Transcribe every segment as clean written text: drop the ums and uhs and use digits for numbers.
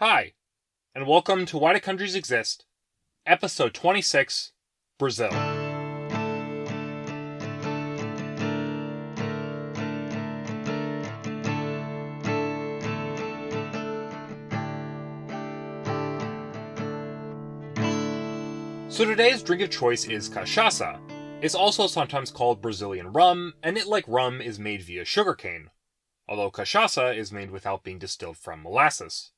Hi, and welcome to Why Do Countries Exist, Episode 26, Brazil. So today's drink of choice is cachaça. It's also sometimes called Brazilian rum, and it, like rum, is made via sugarcane, although cachaça is made without being distilled from molasses.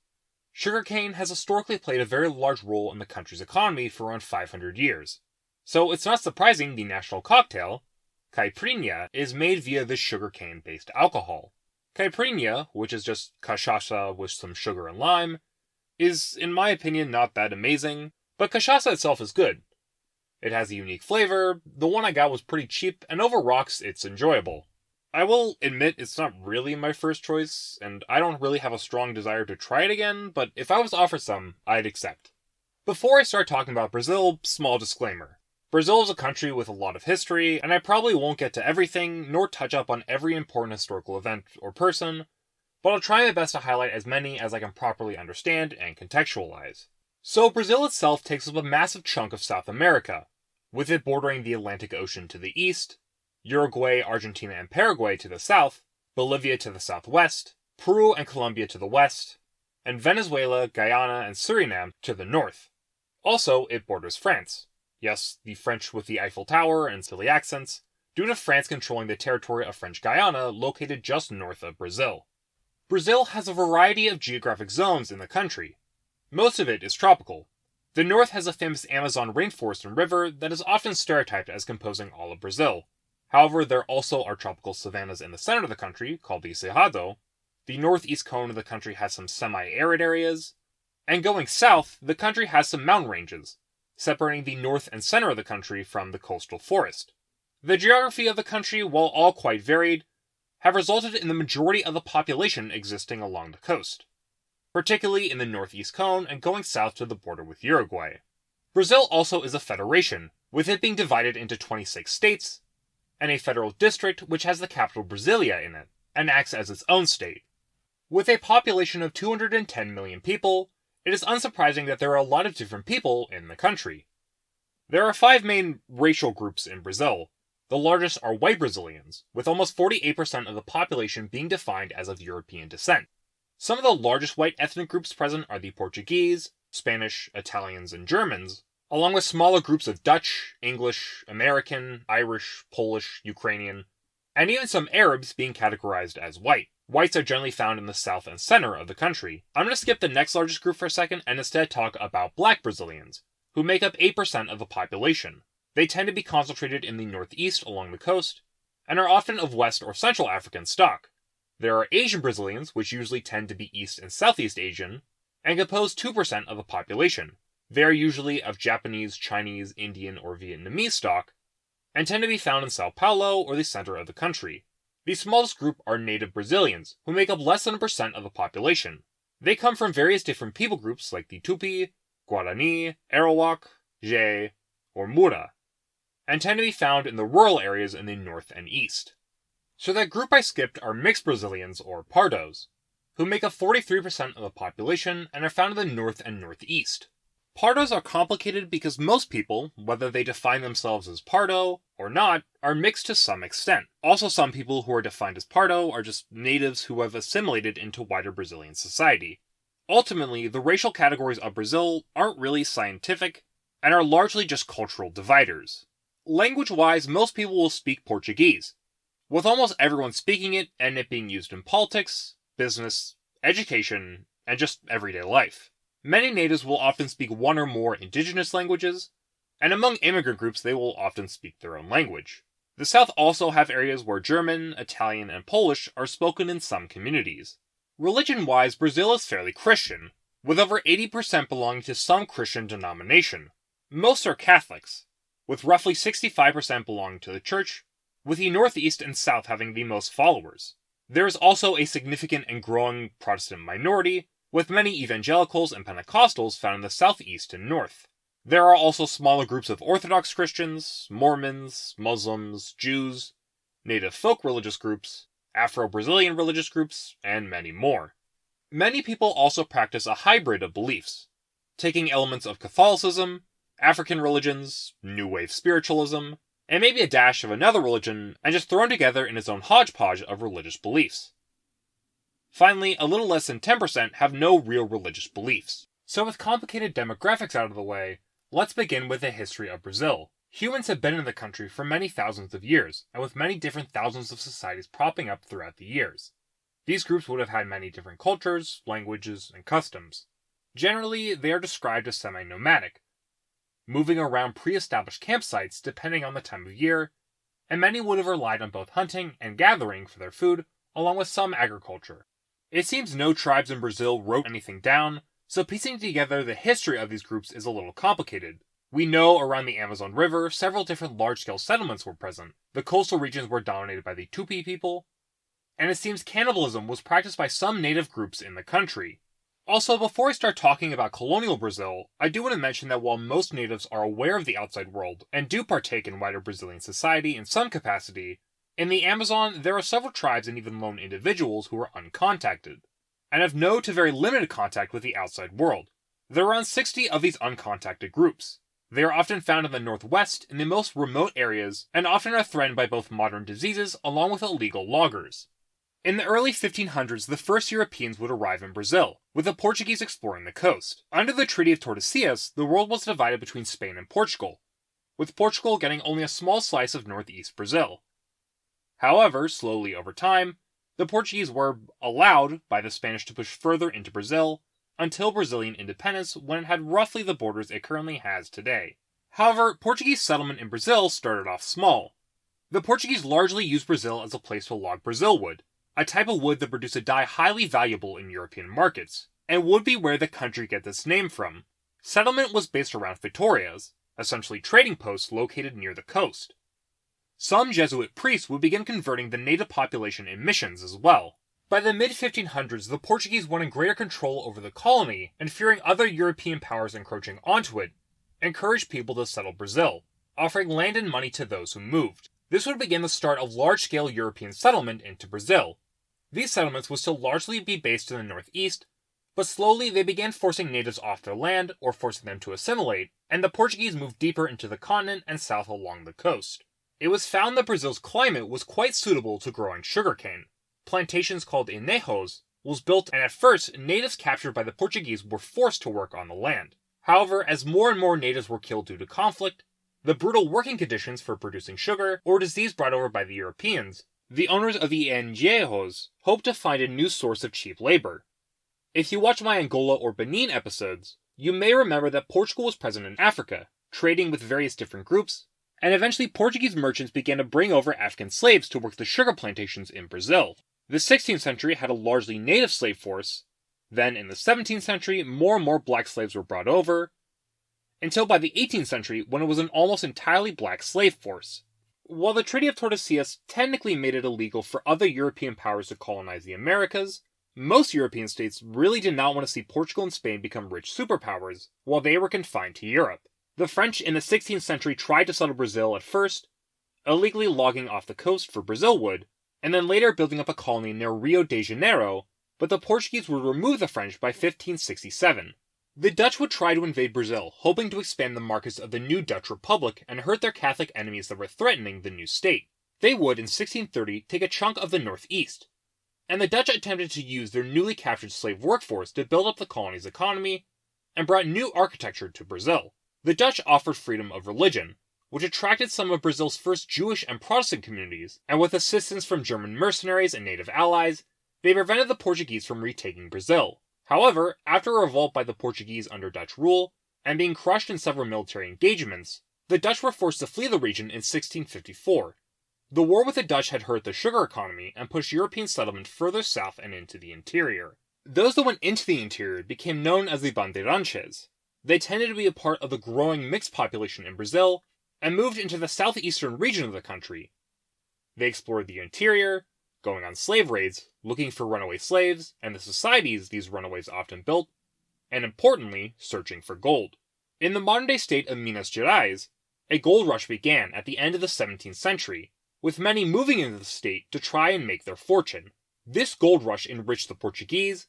Sugarcane has historically played a very large role in the country's economy for around 500 years. So it's not surprising the national cocktail, caipirinha, is made via this sugarcane-based alcohol. Caipirinha, which is just cachaça with some sugar and lime, is, in my opinion, not that amazing, but cachaça itself is good. It has a unique flavor, the one I got was pretty cheap, and over rocks, it's enjoyable. I will admit it's not really my first choice, and I don't really have a strong desire to try it again, but if I was offered some, I'd accept. Before I start talking about Brazil, small disclaimer. Brazil is a country with a lot of history, and I probably won't get to everything, nor touch up on every important historical event or person, but I'll try my best to highlight as many as I can properly understand and contextualize. So Brazil itself takes up a massive chunk of South America, with it bordering the Atlantic Ocean to the east, Uruguay, Argentina, and Paraguay to the south, Bolivia to the southwest, Peru and Colombia to the west, and Venezuela, Guyana, and Suriname to the north. Also, it borders France. Yes, the French with the Eiffel Tower and silly accents, due to France controlling the territory of French Guyana located just north of Brazil. Brazil has a variety of geographic zones in the country. Most of it is tropical. The north has a famous Amazon rainforest and river that is often stereotyped as composing all of Brazil. However, there also are tropical savannas in the center of the country, called the Cerrado. The northeast cone of the country has some semi-arid areas. And going south, the country has some mountain ranges, separating the north and center of the country from the coastal forest. The geography of the country, while all quite varied, have resulted in the majority of the population existing along the coast, particularly in the northeast cone and going south to the border with Uruguay. Brazil also is a federation, with it being divided into 26 states, and a federal district which has the capital Brasilia in it, and acts as its own state. With a population of 210 million people, it is unsurprising that there are a lot of different people in the country. There are 5 main racial groups in Brazil. The largest are white Brazilians, with almost 48% of the population being defined as of European descent. Some of the largest white ethnic groups present are the Portuguese, Spanish, Italians, and Germans, along with smaller groups of Dutch, English, American, Irish, Polish, Ukrainian, and even some Arabs being categorized as white. Whites are generally found in the south and center of the country. I'm going to skip the next largest group for a second and instead talk about black Brazilians, who make up 8% of the population. They tend to be concentrated in the northeast along the coast, and are often of West or Central African stock. There are Asian Brazilians, which usually tend to be East and Southeast Asian, and compose 2% of the population. They are usually of Japanese, Chinese, Indian, or Vietnamese stock, and tend to be found in Sao Paulo or the center of the country. The smallest group are native Brazilians, who make up less than 1% of the population. They come from various different people groups like the Tupi, Guarani, Arawak, Jê, or Mura, and tend to be found in the rural areas in the north and east. So that group I skipped are mixed Brazilians, or Pardos, who make up 43% of the population and are found in the north and northeast. Pardos are complicated because most people, whether they define themselves as Pardo or not, are mixed to some extent. Also, some people who are defined as Pardo are just natives who have assimilated into wider Brazilian society. Ultimately, the racial categories of Brazil aren't really scientific and are largely just cultural dividers. Language-wise, most people will speak Portuguese, with almost everyone speaking it and it being used in politics, business, education, and just everyday life. Many natives will often speak one or more indigenous languages, and among immigrant groups they will often speak their own language. The South also have areas where German, Italian, and Polish are spoken in some communities. Religion-wise, Brazil is fairly Christian, with over 80% belonging to some Christian denomination. Most are Catholics, with roughly 65% belonging to the Church, with the Northeast and South having the most followers. There is also a significant and growing Protestant minority, with many evangelicals and Pentecostals found in the southeast and north. There are also smaller groups of Orthodox Christians, Mormons, Muslims, Jews, native folk religious groups, Afro-Brazilian religious groups, and many more. Many people also practice a hybrid of beliefs, taking elements of Catholicism, African religions, New Wave spiritualism, and maybe a dash of another religion, and just thrown together in its own hodgepodge of religious beliefs. Finally, a little less than 10% have no real religious beliefs. So with complicated demographics out of the way, let's begin with the history of Brazil. Humans have been in the country for many thousands of years, and with many different thousands of societies popping up throughout the years. These groups would have had many different cultures, languages, and customs. Generally, they are described as semi-nomadic, moving around pre-established campsites depending on the time of year, and many would have relied on both hunting and gathering for their food, along with some agriculture. It seems no tribes in Brazil wrote anything down, so piecing together the history of these groups is a little complicated. We know around the Amazon River, several different large-scale settlements were present. The coastal regions were dominated by the Tupi people, and it seems cannibalism was practiced by some native groups in the country. Also, before I start talking about colonial Brazil, I do want to mention that while most natives are aware of the outside world and do partake in wider Brazilian society in some capacity, in the Amazon there are several tribes and even lone individuals who are uncontacted, and have no to very limited contact with the outside world. There are around 60 of these uncontacted groups. They are often found in the northwest, in the most remote areas, and often are threatened by both modern diseases along with illegal loggers. In the early 1500s, the first Europeans would arrive in Brazil, with the Portuguese exploring the coast. Under the Treaty of Tordesillas, the world was divided between Spain and Portugal, with Portugal getting only a small slice of northeast Brazil. However, slowly over time, the Portuguese were allowed by the Spanish to push further into Brazil, until Brazilian independence when it had roughly the borders it currently has today. However, Portuguese settlement in Brazil started off small. The Portuguese largely used Brazil as a place to log Brazil wood, a type of wood that produced a dye highly valuable in European markets, and would be where the country gets its name from. Settlement was based around Vitórias, essentially trading posts located near the coast. Some Jesuit priests would begin converting the native population in missions as well. By the mid-1500s, the Portuguese wanted greater control over the colony, and fearing other European powers encroaching onto it, encouraged people to settle Brazil, offering land and money to those who moved. This would begin the start of large-scale European settlement into Brazil. These settlements would still largely be based in the northeast, but slowly they began forcing natives off their land or forcing them to assimilate, and the Portuguese moved deeper into the continent and south along the coast. It was found that Brazil's climate was quite suitable to growing sugarcane. Plantations called enejos was built, and at first, natives captured by the Portuguese were forced to work on the land. However, as more and more natives were killed due to conflict, the brutal working conditions for producing sugar, or disease brought over by the Europeans, the owners of the enejos hoped to find a new source of cheap labor. If you watch my Angola or Benin episodes, you may remember that Portugal was present in Africa, trading with various different groups, and eventually Portuguese merchants began to bring over African slaves to work the sugar plantations in Brazil. The 16th century had a largely native slave force. Then in the 17th century, more and more black slaves were brought over, until by the 18th century when it was an almost entirely black slave force. While the Treaty of Tordesillas technically made it illegal for other European powers to colonize the Americas, most European states really did not want to see Portugal and Spain become rich superpowers while they were confined to Europe. The French in the 16th century tried to settle Brazil at first, illegally logging off the coast for Brazil wood, and then later building up a colony near Rio de Janeiro, but the Portuguese would remove the French by 1567. The Dutch would try to invade Brazil, hoping to expand the markets of the new Dutch Republic and hurt their Catholic enemies that were threatening the new state. They would, in 1630, take a chunk of the northeast, and the Dutch attempted to use their newly captured slave workforce to build up the colony's economy, and brought new architecture to Brazil. The Dutch offered freedom of religion, which attracted some of Brazil's first Jewish and Protestant communities, and with assistance from German mercenaries and native allies, they prevented the Portuguese from retaking Brazil. However, after a revolt by the Portuguese under Dutch rule, and being crushed in several military engagements, the Dutch were forced to flee the region in 1654. The war with the Dutch had hurt the sugar economy and pushed European settlement further south and into the interior. Those that went into the interior became known as the bandeirantes. They tended to be a part of the growing mixed population in Brazil, and moved into the southeastern region of the country. They explored the interior, going on slave raids, looking for runaway slaves, and the societies these runaways often built, and importantly, searching for gold. In the modern-day state of Minas Gerais, a gold rush began at the end of the 17th century, with many moving into the state to try and make their fortune. This gold rush enriched the Portuguese,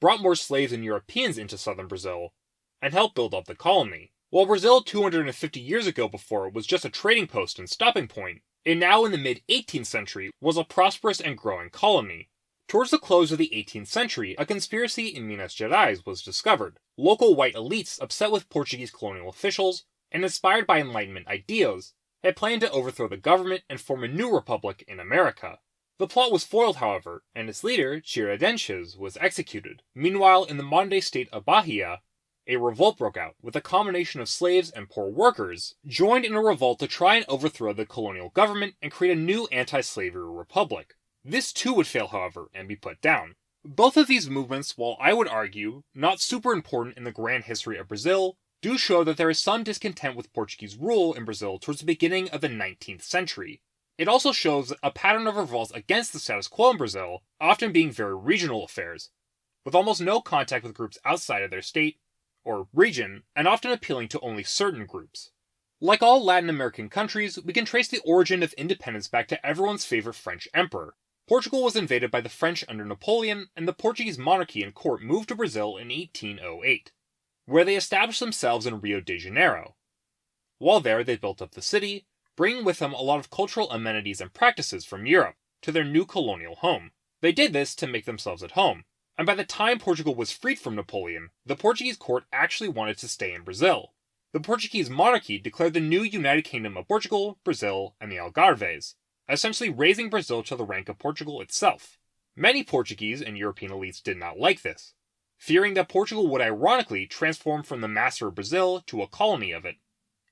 brought more slaves and Europeans into southern Brazil, and helped build up the colony. While Brazil 250 years ago before was just a trading post and stopping point, it now in the mid-18th century was a prosperous and growing colony. Towards the close of the 18th century, a conspiracy in Minas Gerais was discovered. Local white elites, upset with Portuguese colonial officials, and inspired by Enlightenment ideas, had planned to overthrow the government and form a new republic in America. The plot was foiled, however, and its leader, Tiradentes, was executed. Meanwhile, in the modern-day state of Bahia, a revolt broke out, with a combination of slaves and poor workers joined in a revolt to try and overthrow the colonial government and create a new anti-slavery republic. This too would fail, however, and be put down. Both of these movements, while I would argue not super important in the grand history of Brazil, do show that there is some discontent with Portuguese rule in Brazil towards the beginning of the 19th century. It also shows a pattern of revolts against the status quo in Brazil, often being very regional affairs, with almost no contact with groups outside of their state or region, and often appealing to only certain groups. Like all Latin American countries, we can trace the origin of independence back to everyone's favorite French emperor. Portugal was invaded by the French under Napoleon, and the Portuguese monarchy and court moved to Brazil in 1808, where they established themselves in Rio de Janeiro. While there, they built up the city, bringing with them a lot of cultural amenities and practices from Europe to their new colonial home. They did this to make themselves at home, and by the time Portugal was freed from Napoleon, the Portuguese court actually wanted to stay in Brazil. The Portuguese monarchy declared the new United Kingdom of Portugal, Brazil, and the Algarves, essentially raising Brazil to the rank of Portugal itself. Many Portuguese and European elites did not like this, fearing that Portugal would ironically transform from the master of Brazil to a colony of it.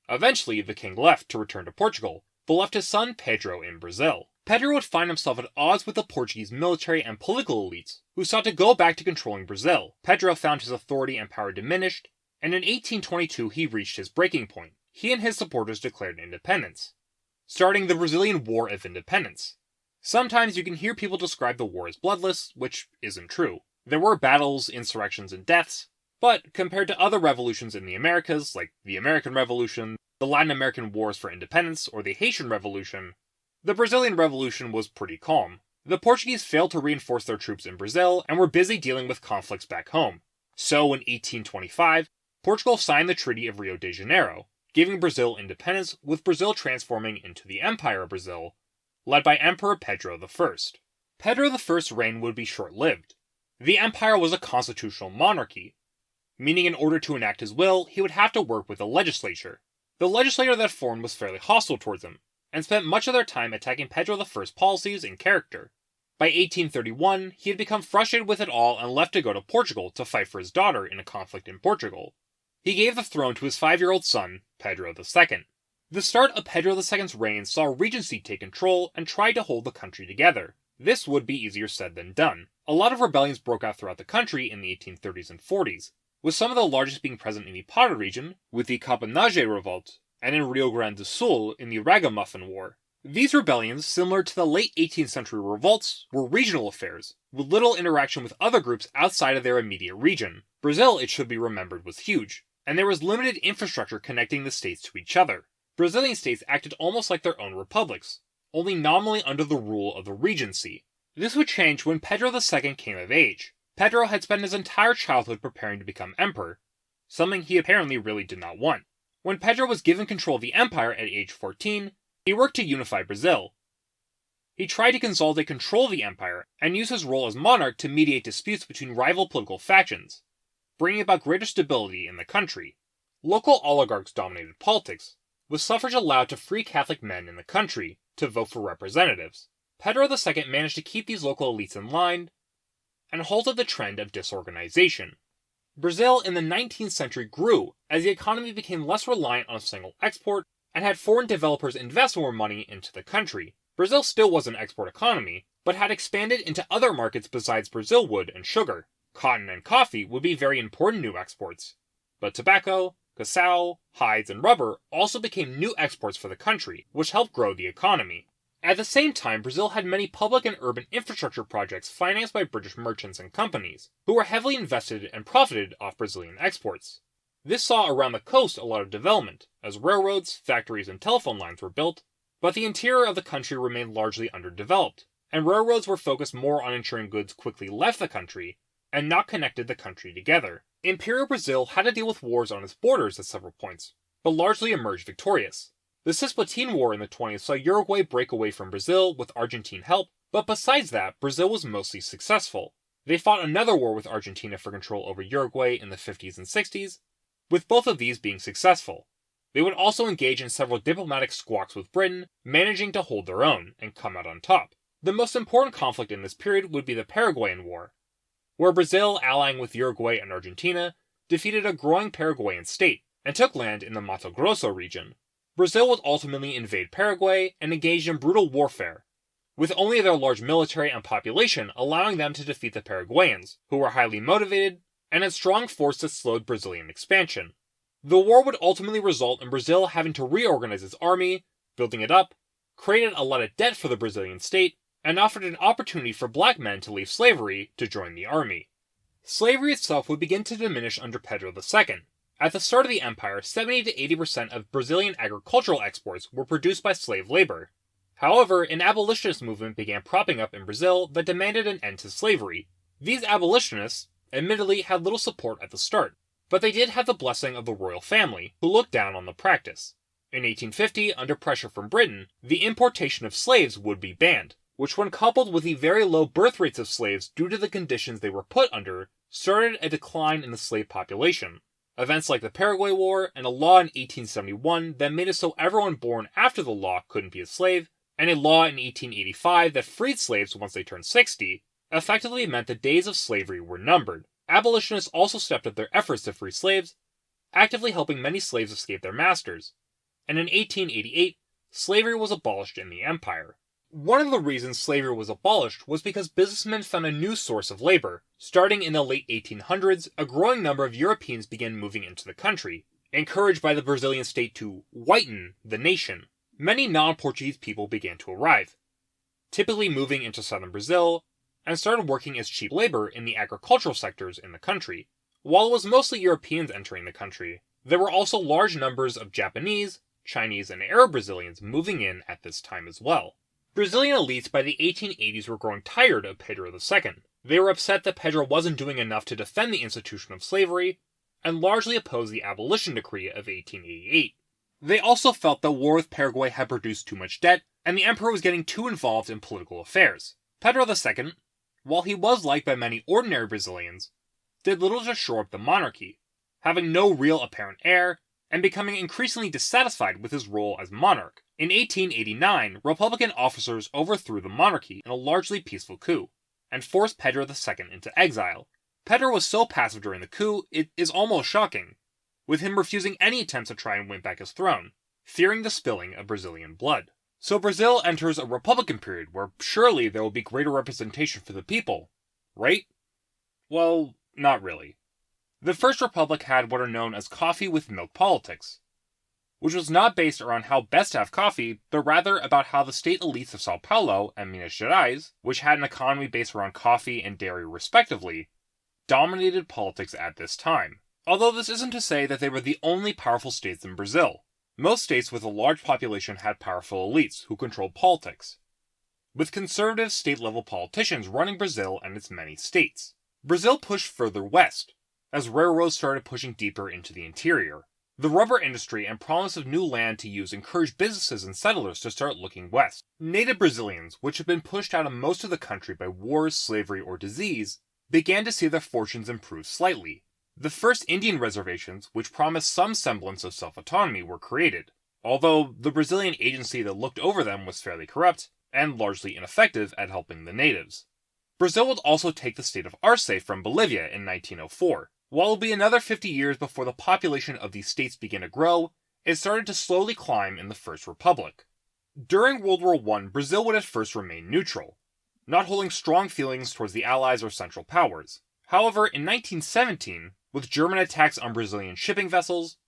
Eventually, the king left to return to Portugal, but left his son Pedro in Brazil. Pedro would find himself at odds with the Portuguese military and political elites, who sought to go back to controlling Brazil. Pedro found his authority and power diminished, and in 1822 he reached his breaking point. He and his supporters declared independence, starting the Brazilian War of Independence. Sometimes you can hear people describe the war as bloodless, which isn't true. There were battles, insurrections, and deaths, but compared to other revolutions in the Americas, like the American Revolution, the Latin American Wars for Independence, or the Haitian Revolution, the Brazilian Revolution was pretty calm. The Portuguese failed to reinforce their troops in Brazil and were busy dealing with conflicts back home. So in 1825, Portugal signed the Treaty of Rio de Janeiro, giving Brazil independence, with Brazil transforming into the Empire of Brazil, led by Emperor Pedro I. Pedro I's reign would be short-lived. The empire was a constitutional monarchy, meaning in order to enact his will, he would have to work with the legislature. The legislature that formed was fairly hostile towards him, and spent much of their time attacking Pedro I's policies and character. By 1831, he had become frustrated with it all and left to go to Portugal to fight for his daughter in a conflict in Portugal. He gave the throne to his 5-year-old son, Pedro II. The start of Pedro II's reign saw Regency take control and tried to hold the country together. This would be easier said than done. A lot of rebellions broke out throughout the country in the 1830s and 40s, with some of the largest being present in the Para region, with the Cabanage Revolt, and in Rio Grande do Sul in the Ragamuffin War. These rebellions, similar to the late 18th century revolts, were regional affairs, with little interaction with other groups outside of their immediate region. Brazil, it should be remembered, was huge, and there was limited infrastructure connecting the states to each other. Brazilian states acted almost like their own republics, only nominally under the rule of the Regency. This would change when Pedro II came of age. Pedro had spent his entire childhood preparing to become emperor, something he apparently really did not want. When Pedro was given control of the empire at age 14, he worked to unify Brazil. He tried to consolidate control of the empire and use his role as monarch to mediate disputes between rival political factions, bringing about greater stability in the country. Local oligarchs dominated politics, with suffrage allowed to free Catholic men in the country to vote for representatives. Pedro II managed to keep these local elites in line and halted the trend of disorganization. Brazil in the 19th century grew as the economy became less reliant on a single export and had foreign developers invest more money into the country. Brazil still was an export economy, but had expanded into other markets besides Brazil wood and sugar. Cotton and coffee would be very important new exports, but tobacco, cacao, hides, and rubber also became new exports for the country, which helped grow the economy. At the same time, Brazil had many public and urban infrastructure projects financed by British merchants and companies, who were heavily invested and profited off Brazilian exports. This saw around the coast a lot of development, as railroads, factories, and telephone lines were built, but the interior of the country remained largely underdeveloped, and railroads were focused more on ensuring goods quickly left the country and not connected the country together. Imperial Brazil had to deal with wars on its borders at several points, but largely emerged victorious. The Cisplatin War in the 20s saw Uruguay break away from Brazil with Argentine help, but besides that, Brazil was mostly successful. They fought another war with Argentina for control over Uruguay in the 50s and 60s, with both of these being successful. They would also engage in several diplomatic squawks with Britain, managing to hold their own and come out on top. The most important conflict in this period would be the Paraguayan War, where Brazil, allying with Uruguay and Argentina, defeated a growing Paraguayan state and took land in the Mato Grosso region. Brazil would ultimately invade Paraguay and engage in brutal warfare, with only their large military and population allowing them to defeat the Paraguayans, who were highly motivated and had strong force that slowed Brazilian expansion. The war would ultimately result in Brazil having to reorganize its army, building it up, created a lot of debt for the Brazilian state, and offered an opportunity for black men to leave slavery to join the army. Slavery itself would begin to diminish under Pedro II. At the start of the empire, 70 to 80% of Brazilian agricultural exports were produced by slave labor. However, an abolitionist movement began propping up in Brazil that demanded an end to slavery. These abolitionists, admittedly, had little support at the start, but they did have the blessing of the royal family, who looked down on the practice. In 1850, under pressure from Britain, the importation of slaves would be banned, which when coupled with the very low birth rates of slaves due to the conditions they were put under, started a decline in the slave population. Events like the Paraguay War and a law in 1871 that made it so everyone born after the law couldn't be a slave, and a law in 1885 that freed slaves once they turned 60, effectively meant the days of slavery were numbered. Abolitionists also stepped up their efforts to free slaves, actively helping many slaves escape their masters, and in 1888, slavery was abolished in the empire. One of the reasons slavery was abolished was because businessmen found a new source of labor. Starting in the late 1800s, a growing number of Europeans began moving into the country, encouraged by the Brazilian state to whiten the nation. Many non-Portuguese people began to arrive, typically moving into southern Brazil, and started working as cheap labor in the agricultural sectors in the country. While it was mostly Europeans entering the country, there were also large numbers of Japanese, Chinese, and Arab Brazilians moving in at this time as well. Brazilian elites by the 1880s were growing tired of Pedro II. They were upset that Pedro wasn't doing enough to defend the institution of slavery, and largely opposed the abolition decree of 1888. They also felt that war with Paraguay had produced too much debt, and the emperor was getting too involved in political affairs. Pedro II, while he was liked by many ordinary Brazilians, did little to shore up the monarchy, having no real apparent heir, and becoming increasingly dissatisfied with his role as monarch. In 1889, Republican officers overthrew the monarchy in a largely peaceful coup, and forced Pedro II into exile. Pedro was so passive during the coup, it is almost shocking, with him refusing any attempts to try and win back his throne, fearing the spilling of Brazilian blood. So Brazil enters a republican period where surely there will be greater representation for the people, right? Well, not really. The First Republic had what are known as coffee with milk politics, which was not based around how best to have coffee, but rather about how the state elites of Sao Paulo and Minas Gerais, which had an economy based around coffee and dairy respectively, dominated politics at this time. Although this isn't to say that they were the only powerful states in Brazil. Most states with a large population had powerful elites who controlled politics, with conservative state-level politicians running Brazil and its many states. Brazil pushed further west, as railroads started pushing deeper into the interior. The rubber industry and promise of new land to use encouraged businesses and settlers to start looking west. Native Brazilians, which had been pushed out of most of the country by wars, slavery, or disease, began to see their fortunes improve slightly. The first Indian reservations, which promised some semblance of self-autonomy, were created, although the Brazilian agency that looked over them was fairly corrupt and largely ineffective at helping the natives. Brazil would also take the state of Arce from Bolivia in 1904. While it would be another 50 years before the population of these states began to grow, it started to slowly climb in the First Republic. During World War I, Brazil would at first remain neutral, not holding strong feelings towards the Allies or Central Powers. However, in 1917, with German attacks on Brazilian shipping vessels,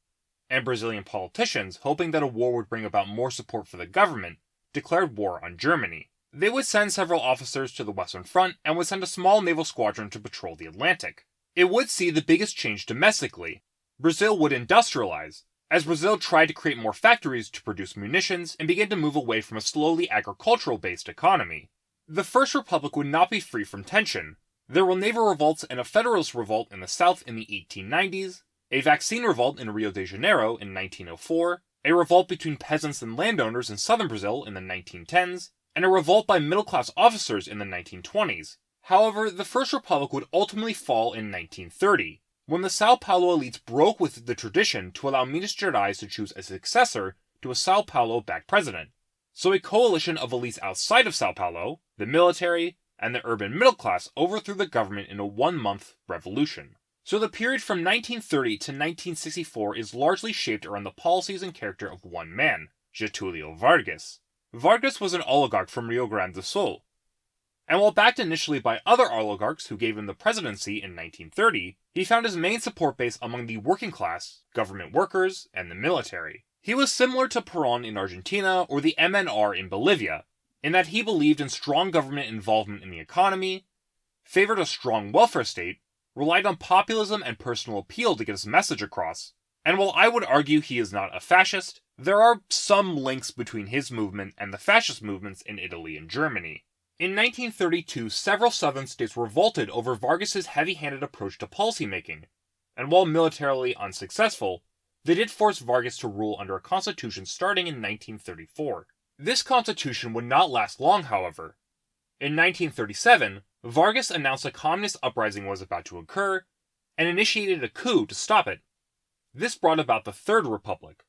and Brazilian politicians hoping that a war would bring about more support for the government, declared war on Germany. They would send several officers to the Western Front and would send a small naval squadron to patrol the Atlantic. It would see the biggest change domestically. Brazil would industrialize, as Brazil tried to create more factories to produce munitions and begin to move away from a slowly agricultural-based economy. The First Republic would not be free from tension. There were naval revolts and a federalist revolt in the south in the 1890s, a vaccine revolt in Rio de Janeiro in 1904, a revolt between peasants and landowners in southern Brazil in the 1910s, and a revolt by middle-class officers in the 1920s. However, the First Republic would ultimately fall in 1930, when the Sao Paulo elites broke with the tradition to allow Minas Gerais to choose a successor to a Sao Paulo-backed president. So a coalition of elites outside of Sao Paulo, the military, and the urban middle class overthrew the government in a one-month revolution. So the period from 1930 to 1964 is largely shaped around the policies and character of one man, Getúlio Vargas. Vargas was an oligarch from Rio Grande do Sul, and while backed initially by other oligarchs who gave him the presidency in 1930, he found his main support base among the working class, government workers, and the military. He was similar to Perón in Argentina or the MNR in Bolivia, in that he believed in strong government involvement in the economy, favored a strong welfare state, relied on populism and personal appeal to get his message across, and while I would argue he is not a fascist, there are some links between his movement and the fascist movements in Italy and Germany. In 1932, several southern states revolted over Vargas's heavy-handed approach to policymaking, and while militarily unsuccessful, they did force Vargas to rule under a constitution starting in 1934. This constitution would not last long, however. In 1937, Vargas announced a communist uprising was about to occur, and initiated a coup to stop it. This brought about the Third Republic.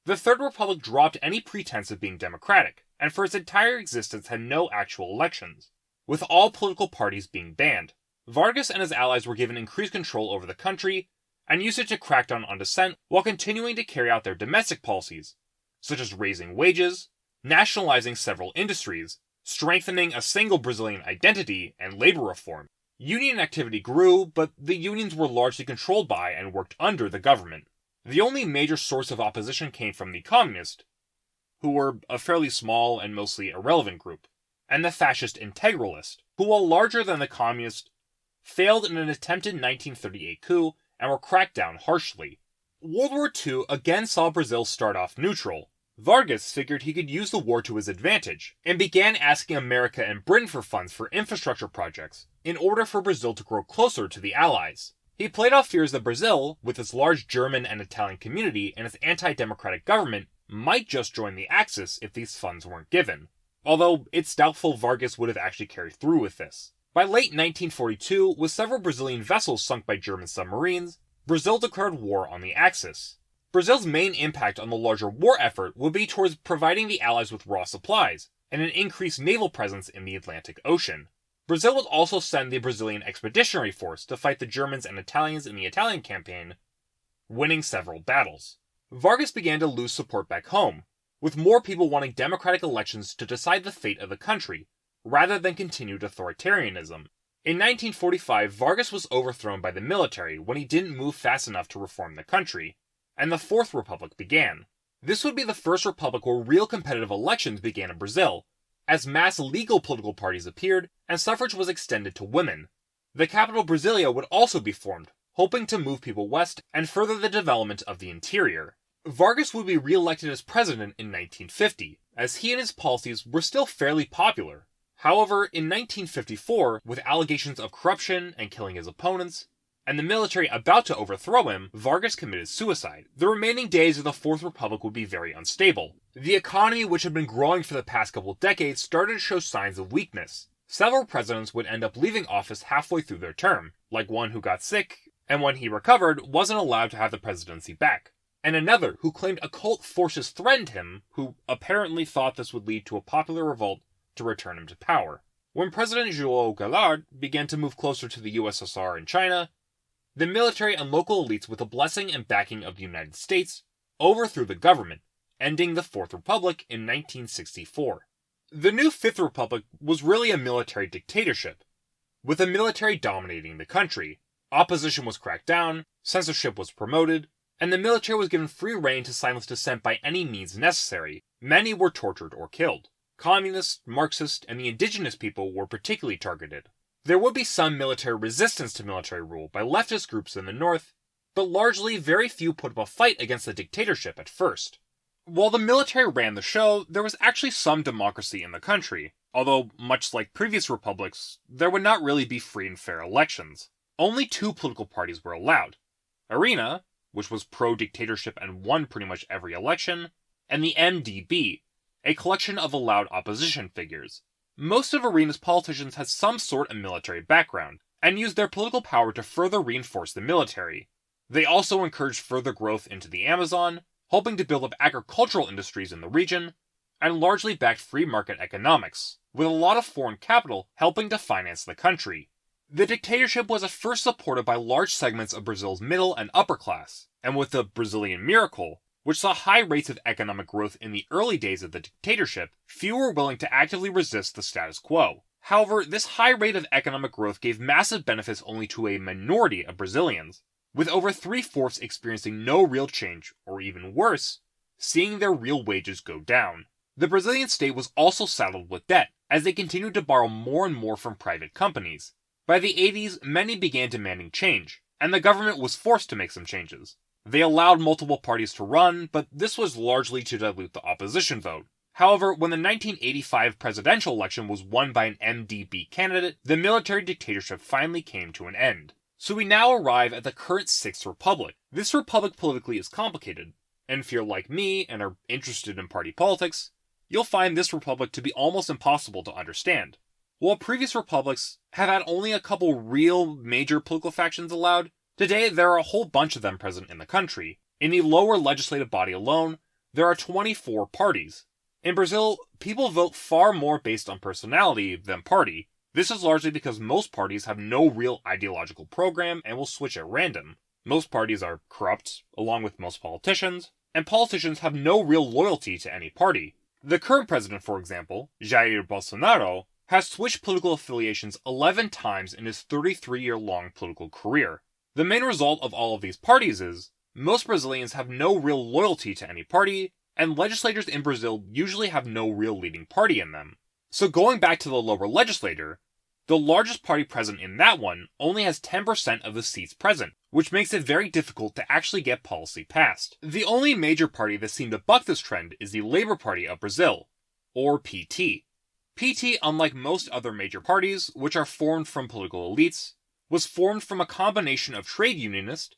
The Third Republic dropped any pretense of being democratic, and for its entire existence had no actual elections, with all political parties being banned. Vargas and his allies were given increased control over the country, and used it to crack down on dissent while continuing to carry out their domestic policies, such as raising wages, nationalizing several industries, strengthening a single Brazilian identity, and labor reform. Union activity grew, but the unions were largely controlled by and worked under the government. The only major source of opposition came from the communists, who were a fairly small and mostly irrelevant group, and the fascist integralists, who, while larger than the communists, failed in an attempted 1938 coup and were cracked down harshly. World War II again saw Brazil start off neutral. Vargas figured he could use the war to his advantage, and began asking America and Britain for funds for infrastructure projects, in order for Brazil to grow closer to the Allies. He played off fears that Brazil, with its large German and Italian community and its anti-democratic government, might just join the Axis if these funds weren't given, although it's doubtful Vargas would have actually carried through with this. By late 1942, with several Brazilian vessels sunk by German submarines, Brazil declared war on the Axis. Brazil's main impact on the larger war effort would be towards providing the Allies with raw supplies, and an increased naval presence in the Atlantic Ocean. Brazil would also send the Brazilian Expeditionary Force to fight the Germans and Italians in the Italian campaign, winning several battles. Vargas began to lose support back home, with more people wanting democratic elections to decide the fate of the country, rather than continued authoritarianism. In 1945, Vargas was overthrown by the military when he didn't move fast enough to reform the country, and the Fourth Republic began. This would be the first republic where real competitive elections began in Brazil, as mass legal political parties appeared and suffrage was extended to women. The capital Brasilia would also be formed, hoping to move people west and further the development of the interior. Vargas would be re-elected as president in 1950, as he and his policies were still fairly popular. However, in 1954, with allegations of corruption and killing his opponents, and the military about to overthrow him, Vargas committed suicide. The remaining days of the Fourth Republic would be very unstable. The economy, which had been growing for the past couple decades, started to show signs of weakness. Several presidents would end up leaving office halfway through their term, like one who got sick, and when he recovered, wasn't allowed to have the presidency back. And another who claimed occult forces threatened him, who apparently thought this would lead to a popular revolt to return him to power. When President João Goulart began to move closer to the USSR and China, the military and local elites, with the blessing and backing of the United States, overthrew the government, ending the Fourth Republic in 1964. The new Fifth Republic was really a military dictatorship, with the military dominating the country. Opposition was cracked down, censorship was promoted, and the military was given free rein to silence dissent by any means necessary. Many were tortured or killed. Communists, Marxists, and the indigenous people were particularly targeted. There would be some military resistance to military rule by leftist groups in the north, but largely very few put up a fight against the dictatorship at first. While the military ran the show, there was actually some democracy in the country. Although, much like previous republics, there would not really be free and fair elections. Only two political parties were allowed: Arena, which was pro-dictatorship and won pretty much every election, and the MDB, a collection of allowed opposition figures. Most of Arena's politicians had some sort of military background, and used their political power to further reinforce the military. They also encouraged further growth into the Amazon, hoping to build up agricultural industries in the region, and largely backed free market economics, with a lot of foreign capital helping to finance the country. The dictatorship was at first supported by large segments of Brazil's middle and upper class, and with the Brazilian miracle, which saw high rates of economic growth in the early days of the dictatorship, few were willing to actively resist the status quo. However, this high rate of economic growth gave massive benefits only to a minority of Brazilians, with over 3/4 experiencing no real change, or even worse, seeing their real wages go down. The Brazilian state was also saddled with debt, as they continued to borrow more and more from private companies. By the 80s, many began demanding change, and the government was forced to make some changes. They allowed multiple parties to run, but this was largely to dilute the opposition vote. However, when the 1985 presidential election was won by an MDB candidate, the military dictatorship finally came to an end. So we now arrive at the current Sixth Republic. This republic politically is complicated, and if you're like me and are interested in party politics, you'll find this republic to be almost impossible to understand. While previous republics have had only a couple real major political factions allowed, today there are a whole bunch of them present in the country. In the lower legislative body alone, there are 24 parties. In Brazil, people vote far more based on personality than party. This is largely because most parties have no real ideological program and will switch at random. Most parties are corrupt, along with most politicians, and politicians have no real loyalty to any party. The current president, for example, Jair Bolsonaro, has switched political affiliations 11 times in his 33-year-long political career. The main result of all of these parties is, most Brazilians have no real loyalty to any party, and legislators in Brazil usually have no real leading party in them. So going back to the lower legislature, the largest party present in that one only has 10% of the seats present, which makes it very difficult to actually get policy passed. The only major party that seemed to buck this trend is the Labour Party of Brazil, or PT. PT, unlike most other major parties, which are formed from political elites, was formed from a combination of trade unionist,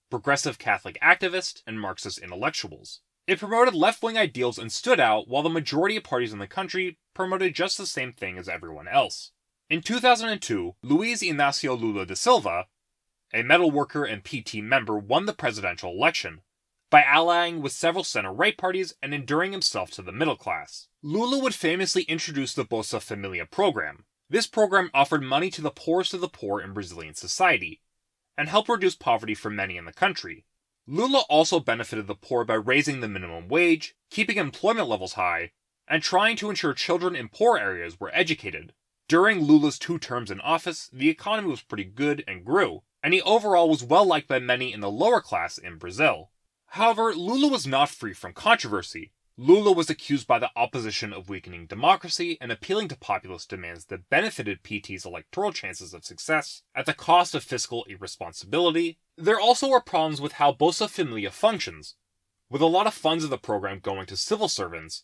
progressive Catholic activists, and Marxist intellectuals. It promoted left-wing ideals and stood out, while the majority of parties in the country promoted just the same thing as everyone else. In 2002, Luiz Inácio Lula da Silva, a metalworker and PT member, won the presidential election by allying with several center-right parties and enduring himself to the middle class. Lula would famously introduce the Bolsa Família program. This program offered money to the poorest of the poor in Brazilian society, and helped reduce poverty for many in the country. Lula also benefited the poor by raising the minimum wage, keeping employment levels high, and trying to ensure children in poor areas were educated. During Lula's 2 terms in office, the economy was pretty good and grew, and he overall was well liked by many in the lower class in Brazil. However, Lula was not free from controversy. Lula was accused by the opposition of weakening democracy and appealing to populist demands that benefited PT's electoral chances of success at the cost of fiscal irresponsibility. There also were problems with how Bolsa Família functions, with a lot of funds of the program going to civil servants,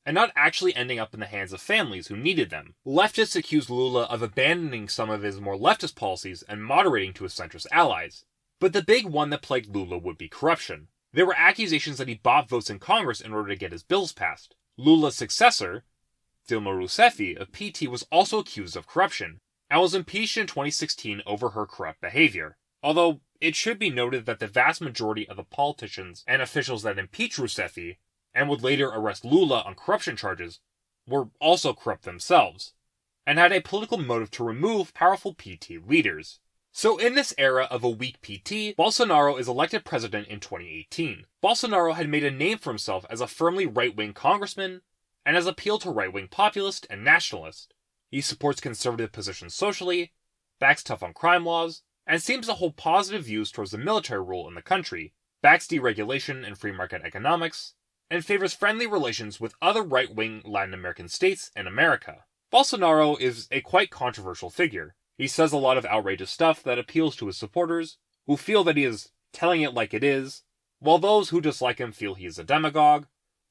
and not actually ending up in the hands of families who needed them. Leftists accused Lula of abandoning some of his more leftist policies and moderating to his centrist allies. But the big one that plagued Lula would be corruption. There were accusations that he bought votes in Congress in order to get his bills passed. Lula's successor, Dilma Rousseff of PT, was also accused of corruption, and was impeached in 2016 over her corrupt behavior. Although, it should be noted that the vast majority of the politicians and officials that impeached Rousseff, and would later arrest Lula on corruption charges, were also corrupt themselves, and had a political motive to remove powerful PT leaders. So in this era of a weak PT, Bolsonaro is elected president in 2018. Bolsonaro had made a name for himself as a firmly right-wing congressman, and has appealed to right-wing populist and nationalist. He supports conservative positions socially, backs tough on crime laws, and seems to hold positive views towards the military rule in the country, backs deregulation and free market economics, and favors friendly relations with other right-wing Latin American states and America. Bolsonaro is a quite controversial figure. He says a lot of outrageous stuff that appeals to his supporters, who feel that he is telling it like it is, while those who dislike him feel he is a demagogue,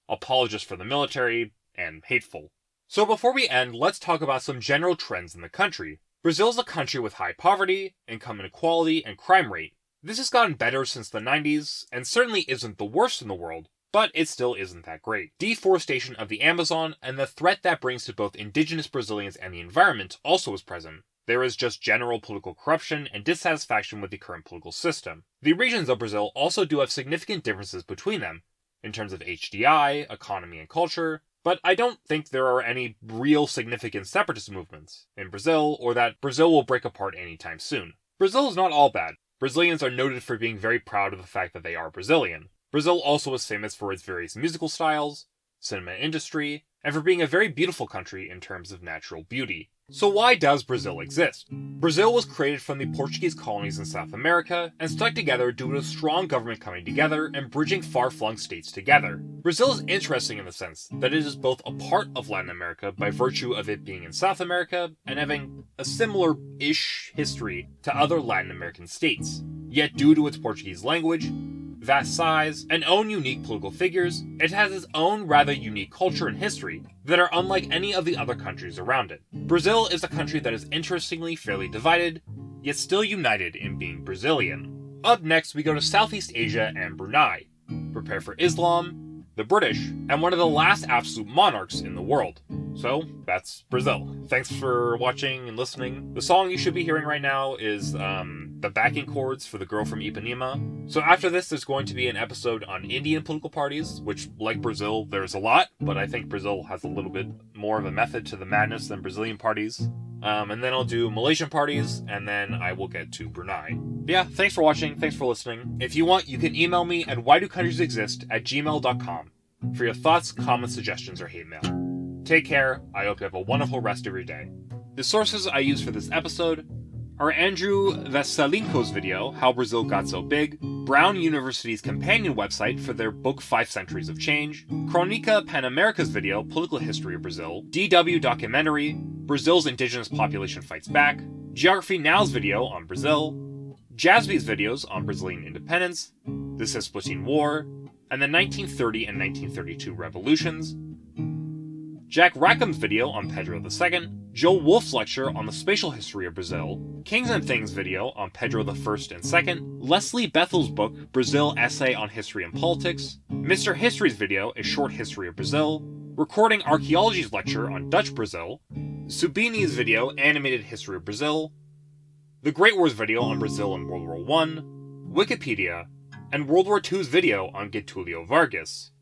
apologist for the military, and hateful. So before we end, let's talk about some general trends in the country. Brazil is a country with high poverty, income inequality, and crime rate. This has gotten better since the 90s, and certainly isn't the worst in the world, but it still isn't that great. Deforestation of the Amazon and the threat that brings to both indigenous Brazilians and the environment also is present. There is just general political corruption and dissatisfaction with the current political system. The regions of Brazil also do have significant differences between them, in terms of HDI, economy, and culture, but I don't think there are any real significant separatist movements in Brazil, or that Brazil will break apart anytime soon. Brazil is not all bad. Brazilians are noted for being very proud of the fact that they are Brazilian. Brazil also is famous for its various musical styles, cinema industry, and for being a very beautiful country in terms of natural beauty. So why does Brazil exist? Brazil was created from the Portuguese colonies in South America and stuck together due to a strong government coming together and bridging far-flung states together. Brazil is interesting in the sense that it is both a part of Latin America by virtue of it being in South America and having a similar-ish history to other Latin American states. Yet due to its Portuguese language, vast size, and own unique political figures, it has its own rather unique culture and history that are unlike any of the other countries around it. Brazil is a country that is interestingly fairly divided, yet still united in being Brazilian. Up next, we go to Southeast Asia and Brunei. Prepare for Islam, the British, and one of the last absolute monarchs in the world. So, that's Brazil. Thanks for watching and listening. The song you should be hearing right now is the backing chords for The Girl from Ipanema. So after this, there's going to be an episode on Indian political parties, which, like Brazil, there's a lot, but I think Brazil has a little bit more of a method to the madness than Brazilian parties. And then I'll do Malaysian parties, and then I will get to Brunei. But yeah, thanks for watching, thanks for listening. If you want, you can email me at whydocountriesexist@gmail.com for your thoughts, comments, suggestions, or hate mail. Take care, I hope you have a wonderful rest of your day. The sources I used for this episode are Andrew Vesalinko's video, How Brazil Got So Big, Brown University's companion website for their book 5 Centuries of Change, Cronica Pan-America's video, Political History of Brazil, DW documentary, Brazil's Indigenous Population Fights Back, Geography Now's video on Brazil, Jasby's videos on Brazilian independence, the Cisplatin War, and the 1930 and 1932 revolutions, Jack Rackham's video on Pedro II, Joe Wolf's lecture on the spatial history of Brazil, Kings and Things video on Pedro I and II, Leslie Bethel's book, Brazil Essay on History and Politics, Mr. History's video, A Short History of Brazil, Recording Archaeology's lecture on Dutch Brazil, Subini's video, Animated History of Brazil, The Great War's video on Brazil in World War I, Wikipedia, and World War II's video on Getulio Vargas.